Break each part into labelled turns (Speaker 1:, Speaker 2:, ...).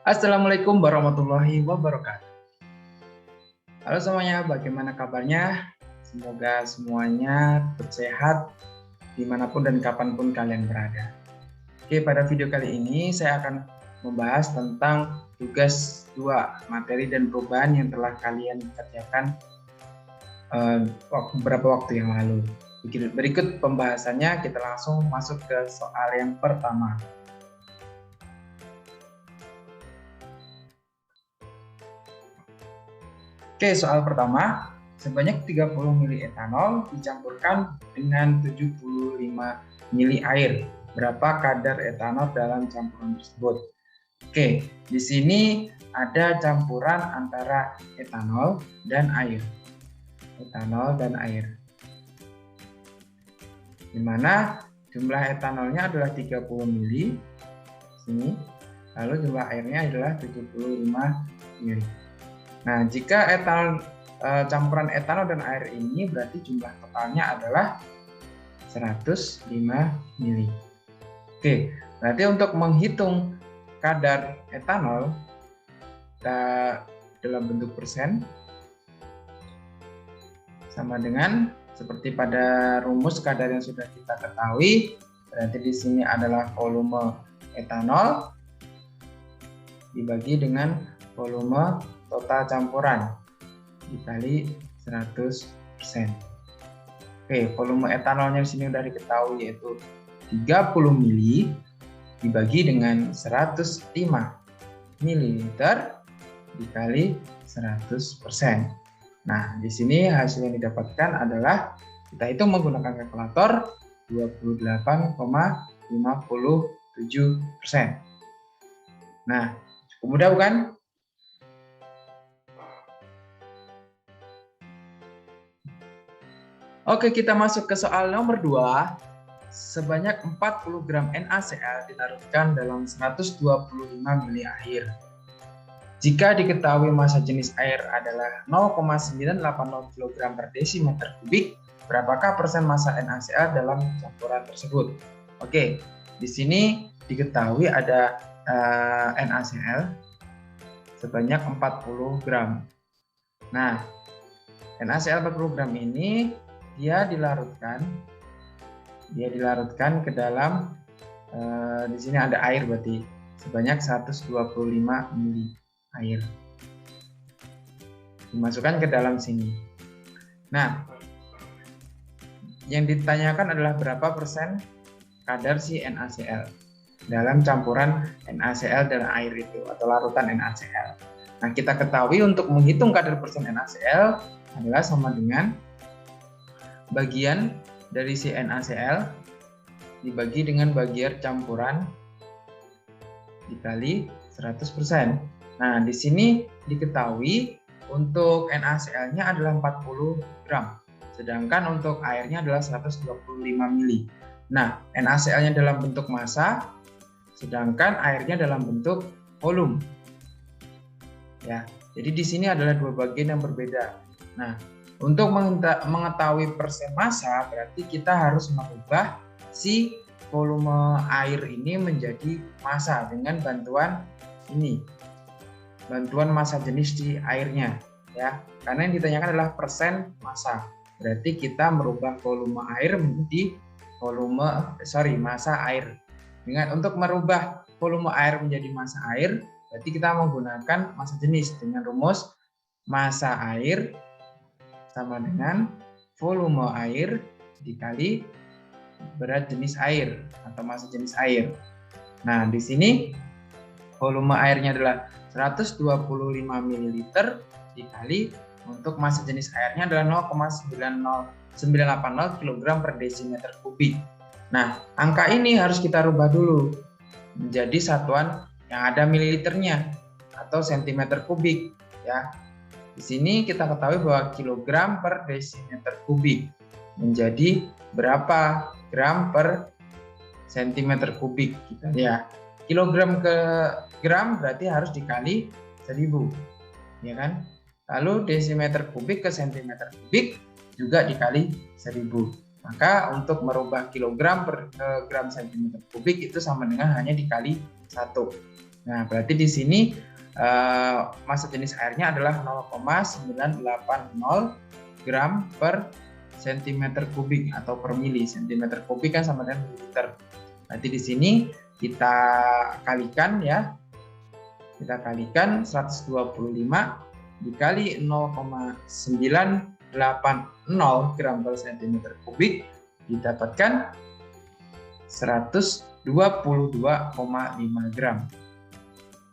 Speaker 1: Assalamualaikum warahmatullahi wabarakatuh. Halo semuanya, bagaimana kabarnya? Semoga semuanya tetap sehat dimanapun dan kapanpun kalian berada. Oke, pada video kali ini saya akan membahas tentang tugas 2, materi dan perubahan yang telah kalian kerjakan beberapa waktu yang lalu. Berikut pembahasannya, kita langsung masuk ke soal yang pertama. Oke, soal pertama, sebanyak 30 mili etanol dicampurkan dengan 75 mili air. Berapa kadar etanol dalam campuran tersebut? Oke, di sini ada campuran antara etanol dan air. Etanol dan air. Di mana jumlah etanolnya adalah 30 mili. Sini. Lalu jumlah airnya adalah 75 mili. Nah, jika campuran etanol dan air ini berarti jumlah totalnya adalah 105 mili. Oke, berarti untuk menghitung kadar etanol dalam bentuk persen sama dengan seperti pada rumus kadar yang sudah kita ketahui, berarti di sini adalah volume etanol dibagi dengan volume total campuran dikali 100%. Oke, volume etanolnya di sini sudah diketahui yaitu 30 mili dibagi dengan 105 ml dikali 100%. Nah, di sini hasil yang didapatkan adalah kita hitung menggunakan kalkulator 28,57%. Nah, cukup mudah bukan? Oke, kita masuk ke soal nomor 2. Sebanyak 40 gram NaCl dilarutkan dalam 125 mili air. Jika diketahui massa jenis air adalah 0,980 kg per desimeter kubik, berapakah persen massa NaCl dalam campuran tersebut? Oke, di sini diketahui ada NaCl sebanyak 40 gram. Nah, NaCl 40 gram ini dia dilarutkan ke dalam di sini ada air berarti sebanyak 125 mili air dimasukkan ke dalam sini. Nah, yang ditanyakan adalah berapa persen kadar si NaCl dalam campuran NaCl dan air itu atau larutan NaCl. Nah, kita ketahui untuk menghitung kadar persen NaCl adalah sama dengan bagian dari si NaCl dibagi dengan bagian campuran dikali 100%. Nah, di sini diketahui untuk NaCl-nya adalah 40 gram, sedangkan untuk airnya adalah 125 mili. Nah, NaCl-nya dalam bentuk massa, sedangkan airnya dalam bentuk volume. Ya, jadi di sini adalah dua bagian yang berbeda. Nah, untuk mengetahui persen massa, berarti kita harus merubah si volume air ini menjadi massa dengan bantuan ini, bantuan massa jenis di airnya, ya. Karena yang ditanyakan adalah persen massa, berarti kita merubah volume air menjadi massa air. Untuk merubah volume air menjadi massa air, berarti kita menggunakan massa jenis dengan rumus massa air sama dengan volume air dikali berat jenis air atau massa jenis air. Nah, di sini volume airnya adalah 125 ml dikali untuk massa jenis airnya adalah 0,980 kg per desimeter kubik. Nah, angka ini harus kita rubah dulu menjadi satuan yang ada mililiternya atau sentimeter kubik, ya. Di sini kita ketahui bahwa kilogram per desimeter kubik menjadi berapa gram per sentimeter kubik, ya. Kilogram ke gram berarti harus dikali 1000, ya kan? Lalu desimeter kubik ke sentimeter kubik juga dikali 1000. Maka untuk merubah kilogram per gram sentimeter kubik itu sama dengan hanya dikali 1. Nah, berarti di sini massa jenis airnya adalah 0,980 gram per cm kubik atau per mili. Cm kubik kan sama dengan mililiter. Berarti di sini kita kalikan ya. Kita kalikan 125 dikali 0,980 gram per cm kubik didapatkan 122,5 gram.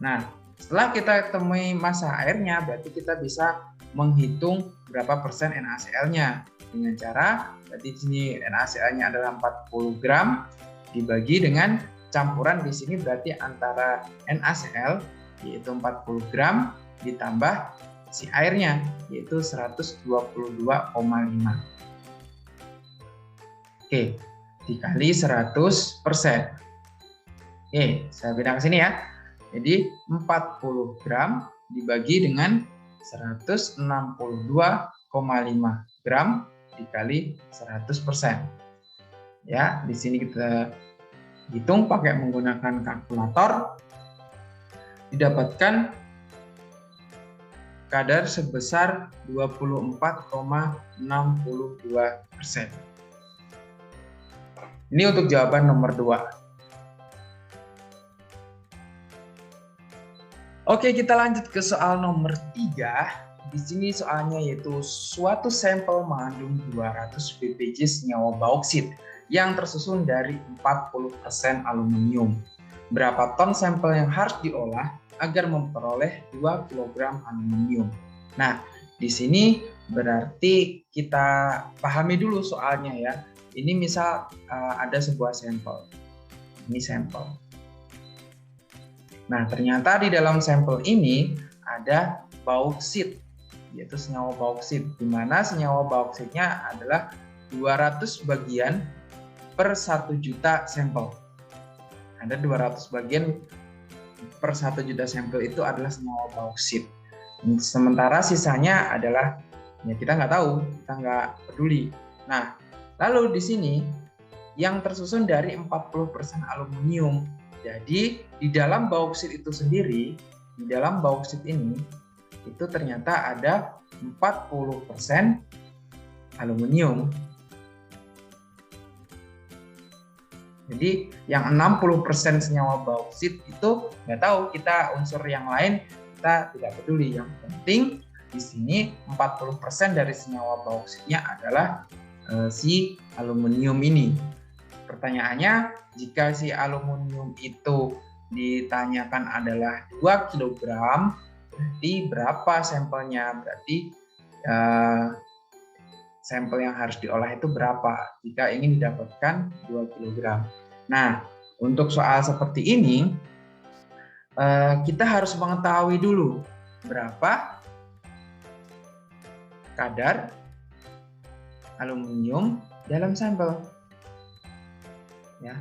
Speaker 1: Nah, setelah kita temui massa airnya, berarti kita bisa menghitung berapa persen NaCl-nya dengan cara, berarti di sini NaCl-nya adalah 40 gram dibagi dengan campuran di sini berarti antara NaCl yaitu 40 gram ditambah si airnya yaitu 122,5. Oke, dikali 100%. Oke, saya pindah ke sini ya. Jadi 40 gram dibagi dengan 162,5 gram dikali 100%. Ya, di sini kita hitung pakai menggunakan kalkulator. Didapatkan kadar sebesar 24,62%. Ini untuk jawaban nomor 2. Oke, kita lanjut ke soal nomor 3. Di sini soalnya yaitu suatu sampel mengandung 200 ppj senyawa bauksit yang tersusun dari 40% aluminium. Berapa ton sampel yang harus diolah agar memperoleh 2 kg aluminium? Nah, di sini berarti kita pahami dulu soalnya ya. Ini misal ada sebuah sampel. Ini sampel. Nah, ternyata di dalam sampel ini ada bauksit, yaitu senyawa bauksit, di mana senyawa bauksitnya adalah 200 bagian per 1 juta sampel. Ada 200 bagian per 1 juta sampel itu adalah senyawa bauksit. Sementara sisanya adalah ya kita nggak tahu, kita nggak peduli. Nah, lalu di sini yang tersusun dari 40% aluminium. Jadi di dalam bauksit itu sendiri, di dalam bauksit ini itu ternyata ada 40% aluminium. Jadi yang 60% senyawa bauksit itu nggak tahu, kita unsur yang lain kita tidak peduli. Yang penting di sini 40% dari senyawa bauksitnya adalah si aluminium ini. Pertanyaannya, jika si aluminium itu ditanyakan adalah 2 kg, berarti berapa sampelnya? Berarti sampel yang harus diolah itu berapa jika ingin didapatkan 2 kg. Nah, untuk soal seperti ini, kita harus mengetahui dulu berapa kadar aluminium dalam sampel. Ya.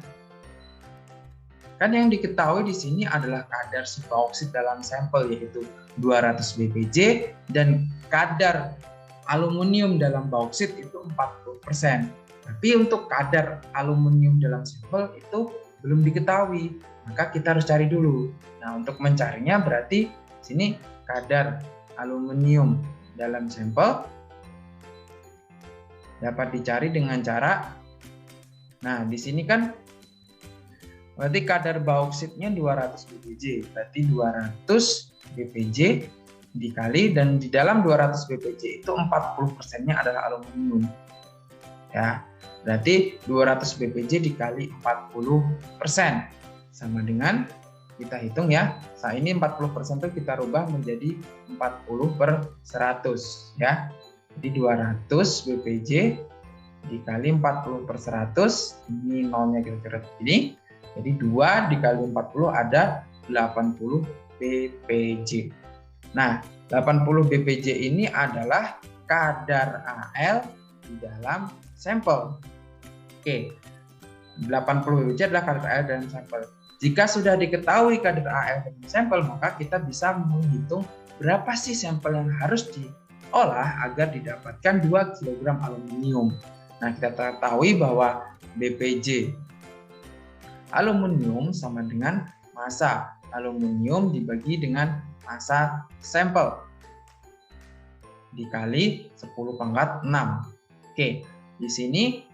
Speaker 1: Kan yang diketahui di sini adalah kadar si bauksit dalam sampel yaitu 200 ppj dan kadar aluminium dalam bauksit itu 40%. Tapi untuk kadar aluminium dalam sampel itu belum diketahui, maka kita harus cari dulu. Nah, untuk mencarinya berarti sini kadar aluminium dalam sampel dapat dicari dengan cara, nah di sini kan berarti kadar bauksitnya 200 ppj, berarti 200 ppj dikali, dan di dalam 200 ppj itu 40%-nya adalah aluminium. Ya, berarti 200 ppj dikali 40% sama dengan, kita hitung ya. Saat ini 40% itu kita rubah menjadi 40/100 ya. Jadi 200 ppj dikali 40/100, ini nolnya kira-kira begini. Jadi 2 dikali 40 ada 80 ppj. Nah, 80 ppj ini adalah kadar Al di dalam sampel. Oke, 80 ppj adalah kadar Al dalam sampel. Jika sudah diketahui kadar Al dalam sampel, maka kita bisa menghitung berapa sih sampel yang harus diolah agar didapatkan 2 kg aluminium. Nah, kita ketahui bahwa BPJ aluminium sama dengan massa aluminium dibagi dengan massa sampel dikali 10 pangkat 6. Oke, di sini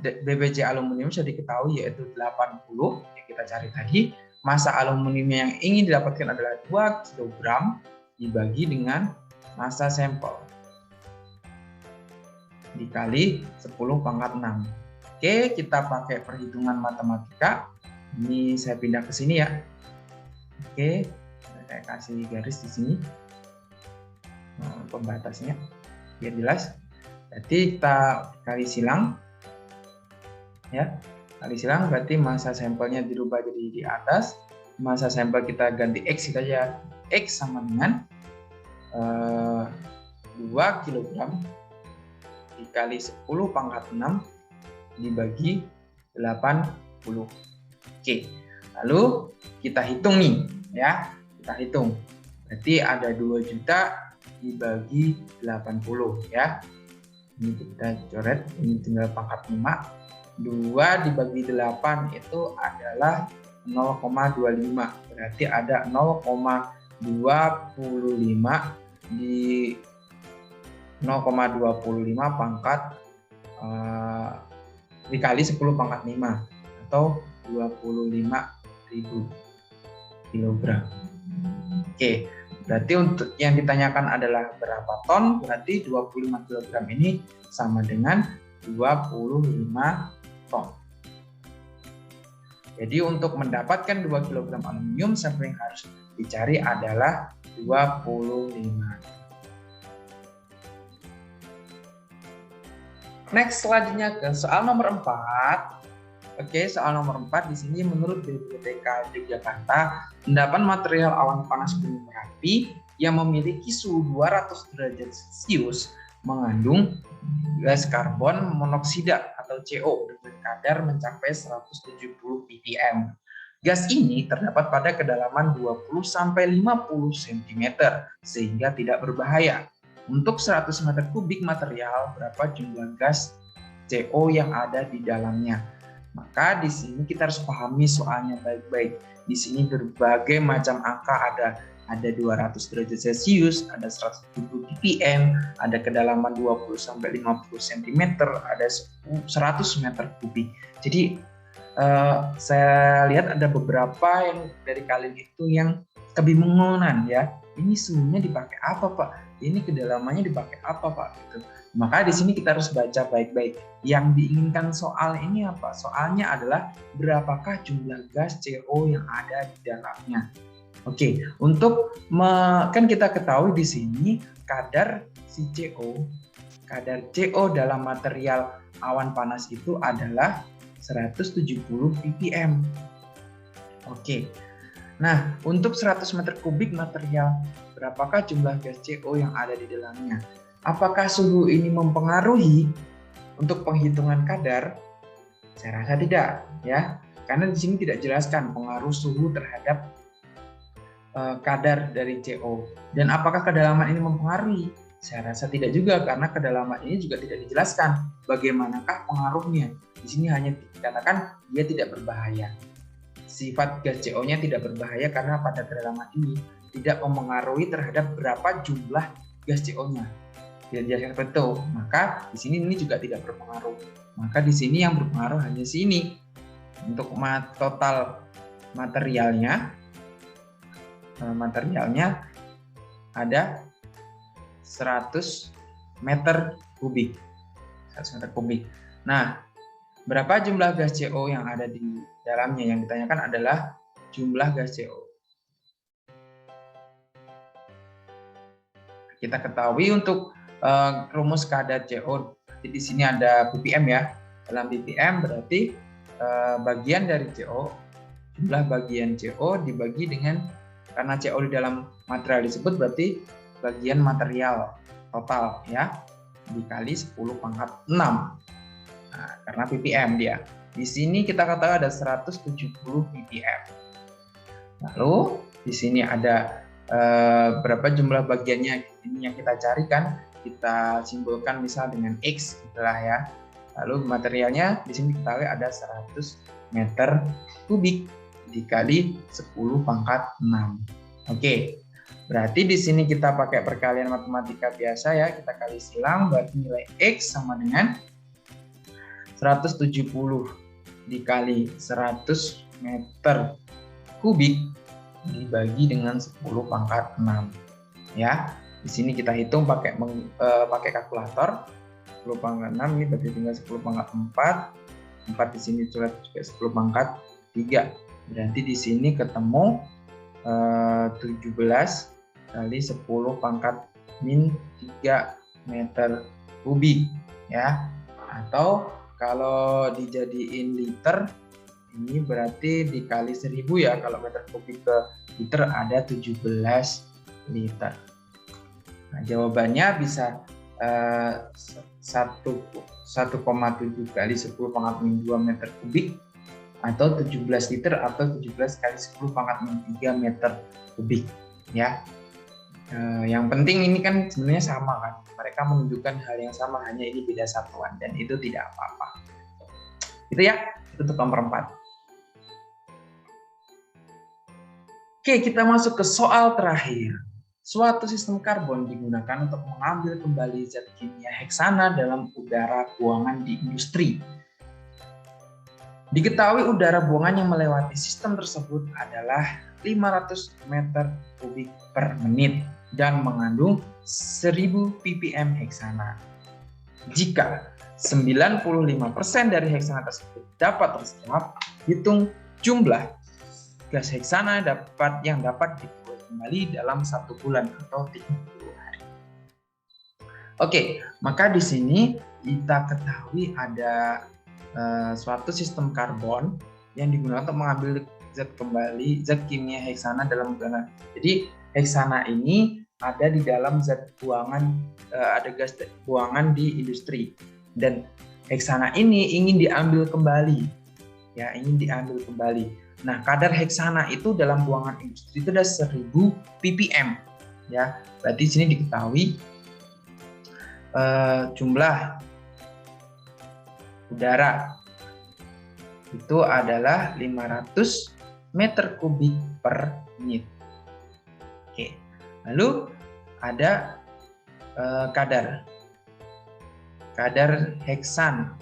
Speaker 1: BBJ aluminium sudah diketahui yaitu 80 yang kita cari tadi. Massa aluminium yang ingin didapatkan adalah 2 kg dibagi dengan massa sampel dikali 10 pangkat 6. Oke, kita pakai perhitungan matematika. Ini saya pindah ke sini ya. Oke, saya kasih garis di sini. Pembatasnya biar jelas. Jadi kita kali silang. Ya, kali silang berarti massa sampelnya dirubah jadi di atas. Massa sampel kita ganti X saja. X sama dengan 2 kg dikali 10 pangkat 6 dibagi 80. Oke, lalu kita hitung nih ya, kita hitung. Berarti ada 2 juta dibagi 80 ya. Ini kita coret, ini tinggal pangkat 5. 2 dibagi 8 itu adalah 0,25. Berarti ada 0,25 di 0,25 pangkat dikali 10 pangkat 5 atau 25.000 kg. Oke, berarti untuk yang ditanyakan adalah berapa ton, berarti 25 kg ini sama dengan 25 ton. Jadi untuk mendapatkan 2 kg aluminium, sampel yang harus dicari adalah 25. Next, selanjutnya ke soal nomor 4. Oke, soal nomor 4 di sini menurut BPPTK Yogyakarta, endapan material awan panas Gunung Merapi yang memiliki suhu 200 derajat Celcius mengandung gas karbon monoksida atau CO dengan kadar mencapai 170 ppm. Gas ini terdapat pada kedalaman 20 sampai 50 cm sehingga tidak berbahaya. Untuk 100 meter kubik material, berapa jumlah gas CO yang ada di dalamnya? Maka di sini kita harus pahami soalnya baik-baik. Di sini berbagai macam angka ada 200 derajat Celcius, ada 170 ppm, ada kedalaman 20 sampai 50 cm, ada 100 meter kubik. Jadi saya lihat ada beberapa yang dari kalian itu yang kebingungan ya. Ini suhunya dipakai apa, Pak? Ini kedalamannya dipakai apa, Pak? Gitu. Maka di sini kita harus baca baik-baik. Yang diinginkan soal ini apa? Soalnya adalah berapakah jumlah gas CO yang ada di dalamnya. Oke, untuk kan kita ketahui di sini kadar CO dalam material awan panas itu adalah 170 ppm. Oke. Nah, untuk 100 meter kubik material, berapakah jumlah gas CO yang ada di dalamnya? Apakah suhu ini mempengaruhi untuk penghitungan kadar? Saya rasa tidak, ya. Karena di sini tidak jelaskan pengaruh suhu terhadap kadar dari CO. Dan apakah kedalaman ini mempengaruhi? Saya rasa tidak juga, karena kedalaman ini juga tidak dijelaskan bagaimanakah pengaruhnya. Di sini hanya dikatakan dia tidak berbahaya. Sifat gas CO-nya tidak berbahaya karena pada kedalaman ini tidak mempengaruhi terhadap berapa jumlah gas CO-nya. Tidak dijelaskan seperti itu. Maka di sini ini juga tidak berpengaruh. Maka di sini yang berpengaruh hanya sini. Untuk total materialnya ada 100 meter kubik. 100 meter kubik. Nah, berapa jumlah gas CO yang ada di dalamnya? Yang ditanyakan adalah jumlah gas CO. Kita ketahui untuk rumus kadar CO, di sini ada ppm ya. Dalam ppm berarti bagian dari CO, jumlah bagian CO dibagi dengan, karena CO di dalam material disebut berarti bagian material total ya, dikali 10 pangkat 6. Nah, karena ppm dia. Di sini kita katakan ada 170 ppm. Lalu di sini ada berapa jumlah bagiannya, ini yang kita carikan, kita simbolkan misal dengan X itulah ya. Lalu materialnya di sini kita lihat ada 100 meter kubik dikali 10 pangkat 6. Oke, berarti di sini kita pakai perkalian matematika biasa ya, kita kali silang, berarti nilai X sama dengan 170 dikali 100 meter kubik dibagi dengan 10 pangkat 6. Ya, di sini kita hitung pakai kalkulator. 10 pangkat 6 ini berarti tinggal 10 pangkat 4. 4 di sini juga 10 pangkat 3. Berarti di sini ketemu 17 kali 10 pangkat min 3 meter kubik ya. Atau kalau dijadiin liter ini berarti dikali 1000 ya, kalau meter kubik ke liter ada 17 liter. Nah, jawabannya bisa 1,7 kali 10 pangkat min 2 meter kubik atau 17 liter atau 17 kali 10 pangkat min 3 meter kubik ya. Yang penting ini kan sebenarnya sama kan, mereka menunjukkan hal yang sama, hanya ini beda satuan dan itu tidak apa-apa. Itu ya, itu untuk nomor 4. Oke, kita masuk ke soal terakhir. Suatu sistem karbon digunakan untuk mengambil kembali zat kimia heksana dalam udara buangan di industri. Diketahui udara buangan yang melewati sistem tersebut adalah 500 meter kubik per menit dan mengandung 1000 ppm heksana. Jika 95% dari heksana tersebut dapat terserap, hitung jumlah gas heksana yang dapat dibuat kembali dalam 1 bulan atau 30 hari. Oke, maka di sini kita ketahui ada suatu sistem karbon yang digunakan untuk mengambil zat kimia heksana dalam udara. Jadi heksana ini ada di dalam zat buangan, ada gas buangan di industri, dan heksana ini ingin diambil kembali, ya, ingin diambil kembali. Nah, kadar heksana itu dalam buangan industri itu ada 1000 ppm, ya. Berarti di sini diketahui jumlah udara itu adalah 500 meter kubik per menit. Oke, lalu ada kadar heksan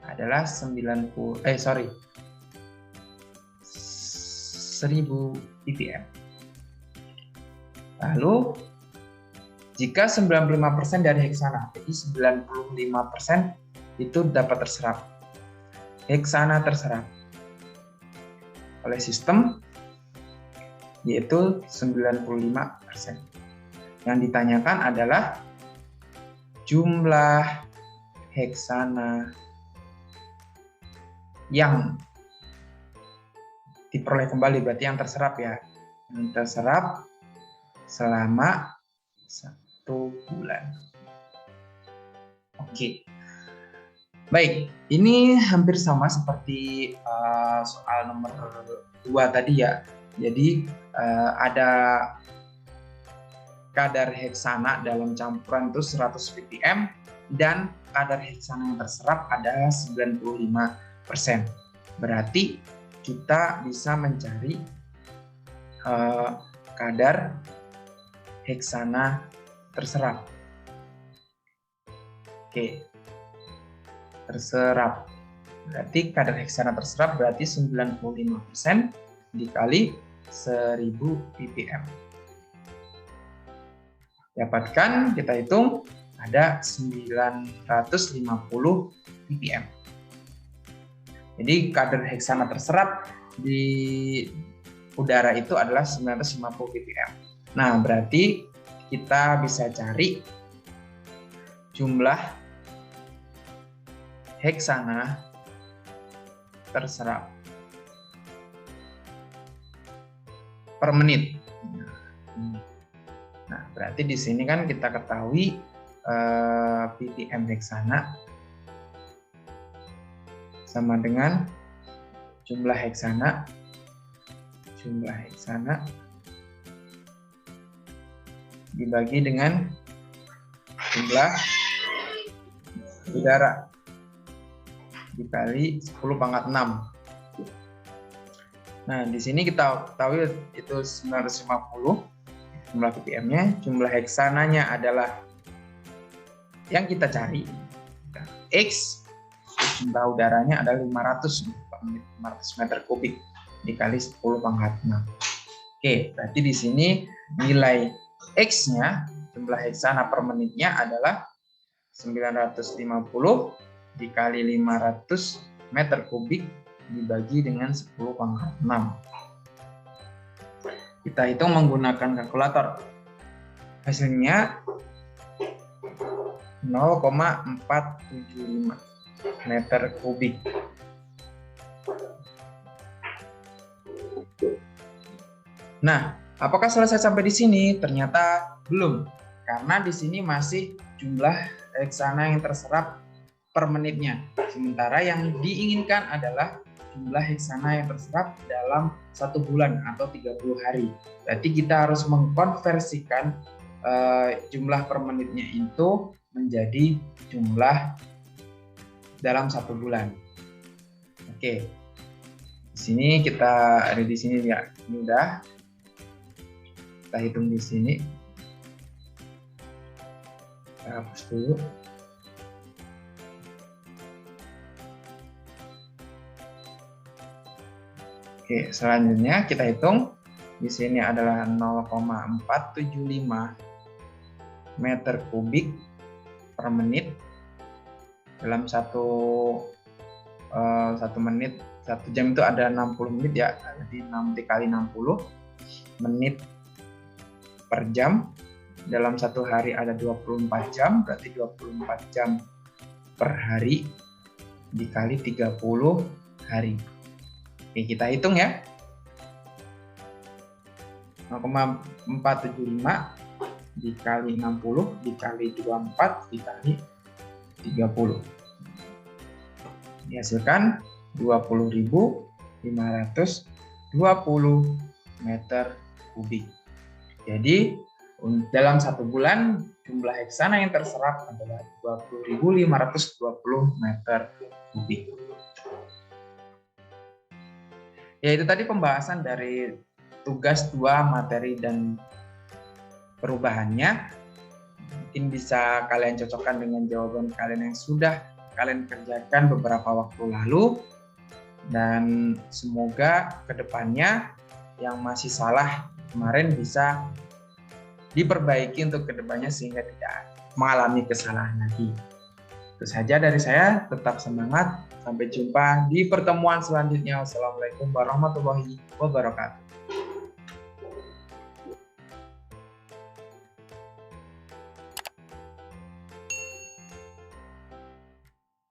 Speaker 1: adalah 1000 ppm. Lalu jika 95% dari heksana, jadi 95% itu dapat terserap. Heksana terserap oleh sistem yaitu 95%. Yang ditanyakan adalah jumlah heksana yang diperoleh kembali, berarti yang terserap ya, yang terserap selama 1 bulan. Oke, baik, ini hampir sama seperti soal nomor 2 tadi ya. Jadi ada kadar heksana dalam campuran itu 100 ppm dan kadar heksana yang terserap adalah 95%. Berarti kita bisa mencari kadar heksana terserap. Oke, terserap. Berarti kadar heksana terserap berarti 95% dikali 1000 ppm. Dapatkan, kita hitung ada 950 ppm. Jadi kadar heksana terserap di udara itu adalah 950 ppm. Nah, berarti kita bisa cari jumlah heksana terserap per menit. Nah, berarti di sini kan kita ketahui ppm heksana sama dengan jumlah heksana dibagi dengan jumlah udara dikali 10 pangkat 6. Nah, di sini kita tahu itu 950 jumlah ppm-nya, jumlah heksananya adalah yang kita cari X, jumlah udaranya adalah 500 meter kubik dikali 10 pangkat 6. Oke, berarti di sini nilai X-nya, jumlah heksana per menitnya adalah 950 dikali 500 meter kubik dibagi dengan 10 pangkat 6. Kita hitung menggunakan kalkulator. Hasilnya 0,475 meter kubik. Nah, apakah selesai sampai di sini? Ternyata belum, karena di sini masih jumlah heksana yang terserap per menitnya. Sementara yang diinginkan adalah jumlah heksana yang terserap dalam 1 bulan atau 30 hari. Berarti kita harus mengkonversikan jumlah per menitnya itu menjadi jumlah dalam 1 bulan. Oke. Di sini kita ada di sini ya. Ini udah. Kita hitung di sini. Kita hapus dulu. Oke, selanjutnya kita hitung. Di sini adalah 0,475 meter kubik per menit dalam satu menit. 1 jam itu ada 60 menit ya, jadi 6 dikali 60 menit per jam. Dalam 1 hari ada 24 jam, berarti 24 jam per hari dikali 30 hari. Oke, kita hitung ya. 0,475 dikali 60 dikali 24 dikali 30. Dihasilkan 20.520 meter kubik. Jadi dalam 1 bulan jumlah heksana yang terserap adalah 20.520 meter kubik. Ya, itu tadi pembahasan dari tugas 2 materi dan perubahannya. Mungkin bisa kalian cocokkan dengan jawaban kalian yang sudah kalian kerjakan beberapa waktu lalu. Dan semoga kedepannya yang masih salah kemarin bisa diperbaiki untuk kedepannya sehingga tidak mengalami kesalahan lagi. Itu saja dari saya, tetap semangat. Sampai jumpa di pertemuan selanjutnya. Wassalamualaikum warahmatullahi wabarakatuh.